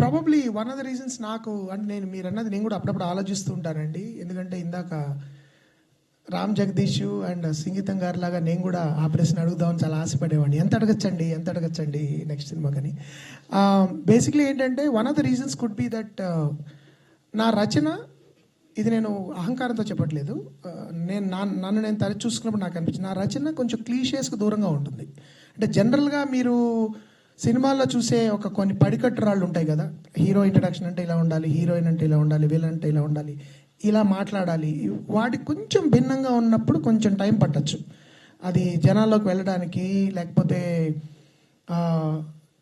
Probably one of the reasons నాకు అంటే నేను కూడా అప్పుడప్పుడు ఆలోచిస్తూ ఉంటానండి. ఎందుకంటే ఇందాక రామ్ జగదీష్ అండ్ సంగీతం గారి లాగా నేను కూడా ఆ ప్రశ్న అడుగుదామని చాలా ఆశపడేవాడిని. ఎంత అడగచ్చండి నెక్స్ట్ సినిమా కానీ. బేసిక్లీ ఏంటంటే one of the reasons could be that నా రచన, ఇది నేను అహంకారంతో చెప్పట్లేదు, నన్ను నేను తరచు చూసుకున్నప్పుడు నాకు అనిపించింది నా రచన కొంచెం క్లీషేస్కి దూరంగా ఉంటుంది. అంటే జనరల్గా మీరు సినిమాల్లో చూసే కొన్ని పడికట్టు రాళ్ళు ఉంటాయి కదా, హీరో ఇంట్రడక్షన్ అంటే ఇలా ఉండాలి, హీరోయిన్ అంటే ఇలా ఉండాలి, విలన్ అంటే ఇలా ఉండాలి, ఇలా మాట్లాడాలి, వాటికి కొంచెం భిన్నంగా ఉన్నప్పుడు కొంచెం టైం పట్టచ్చు అది జనాల్లోకి వెళ్ళడానికి, లేకపోతే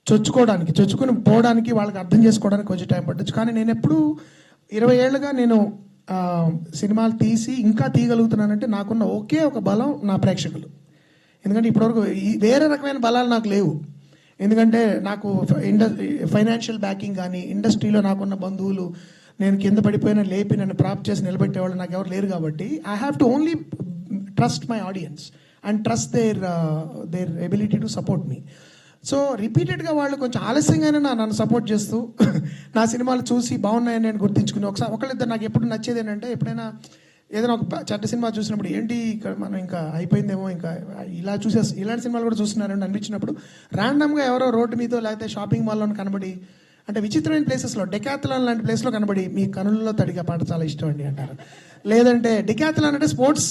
చొచ్చుకొని పోవడానికి, వాళ్ళకి అర్థం చేసుకోవడానికి కొంచెం టైం పట్టచ్చు. కానీ నేను ఎప్పుడు 20 ఏళ్ళుగా నేను సినిమాలు తీసి ఇంకా తీయగలుగుతున్నానంటే నాకున్న ఒకే ఒక బలం నా ప్రేక్షకులు. ఎందుకంటే ఇప్పటివరకు వేరే రకమైన బలాలు నాకు లేవు. ఎందుకంటే నాకు ఫైనాన్షియల్ బ్యాకింగ్ కానీ, ఇండస్ట్రీలో నాకున్న బంధువులు నేను కింద పడిపోయిన లేపి నన్ను ప్రాప్ చేసి నిలబెట్టేవాళ్ళు నాకు ఎవరు లేరు. కాబట్టి I have to only trust my audience and trust there ability to support me. So రిపీటెడ్గా వాళ్ళు కొంచెం ఆలస్యంగానే నన్ను సపోర్ట్ చేస్తూ నా సినిమాలు చూసి బాగున్నాయని నేను గుర్తించుకుని ఒకళ్ళిద్దరు నాకు ఎప్పుడు నచ్చేది ఏంటంటే, ఎప్పుడైనా ఏదైనా ఒక చెడ్డ సినిమా చూసినప్పుడు ఏంటి ఇక్కడ మనం ఇంకా అయిపోయిందేమో, ఇంకా ఇలాంటి సినిమాలు కూడా చూస్తున్నారని అనిపించినప్పుడు ర్యాండమ్గా ఎవరో రోడ్డు మీదో లేకపోతే షాపింగ్ మాల్లో కనబడి, అంటే విచిత్రమైన ప్లేసెస్లో డెకాథలాన్ లాంటి ప్లేస్లో కనబడి మీ కనుల్లో తడిగా పాట చాలా ఇష్టం అండి అంటారు. లేదంటే డెకాథలాన్ అంటే స్పోర్ట్స్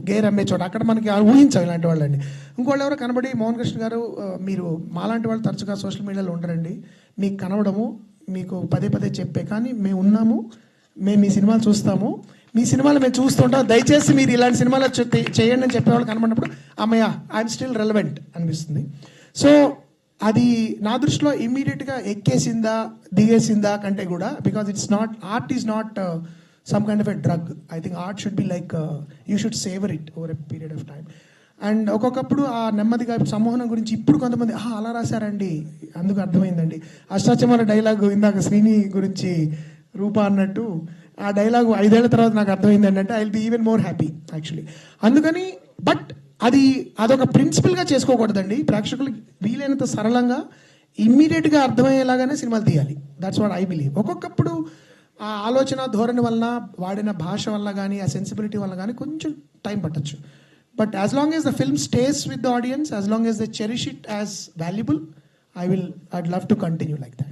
గేర్ అమ్మే చోట, అక్కడ మనకి ఊహించాం ఇలాంటి వాళ్ళండి. ఇంకోళ్ళు ఎవరో కనబడి, మోహన్ కృష్ణ గారు మీరు మాలాంటి వాళ్ళు తరచుగా సోషల్ మీడియాలో ఉండరండి, మీకు కనబడము, మీకు పదే పదే చెప్పే, కానీ మేము ఉన్నాము, మేము మీ సినిమాలు చూస్తాము, మీ సినిమాలు మేము చూస్తుంటాం, దయచేసి మీరు ఇలాంటి సినిమాలు చేయండి అని చెప్పేవాళ్ళు కనబడినప్పుడు అమ్మయ్య ఐఎమ్ స్టిల్ రెలవెంట్ అనిపిస్తుంది. సో అది నా దృష్టిలో ఇమ్మీడియట్గా ఎక్కేసిందా దిగేసిందా కంటే కూడా, because art is not some kind of a drug. I think art should be like you should saver it over a period of time. And ఒక్కొక్కప్పుడు ఆ నెమ్మదిగా సంమోహనం గురించి ఇప్పుడు కొంతమంది అలా రాశారండి, అందుకు అర్థమైందండి. అష్టాచమాల డైలాగ్ ఇందాక శ్రీని గురించి రూప అన్నట్టు ఆ డైలాగు 5 ఏళ్ల తర్వాత నాకు అర్థమైంది ఏంటంటే I will be even more happy actually. అందుకని బట్ అదొక ప్రిన్సిపల్గా చేసుకోకూడదండి. ప్రేక్షకులకి వీలైనంత సరళంగా ఇమ్మీడియట్గా అర్థమయ్యేలాగానే సినిమాలు తీయాలి. That's what I believe. ఒక్కొక్కప్పుడు ఆ ఆలోచన ధోరణి వలన, వాడిన భాష వల్ల కానీ, ఆ సెన్సిబిలిటీ వల్ల కానీ కొంచెం టైం పట్టచ్చు. But as long as the film stays with the audience, as long as the cherish it as valuable, I'd love to continue like that.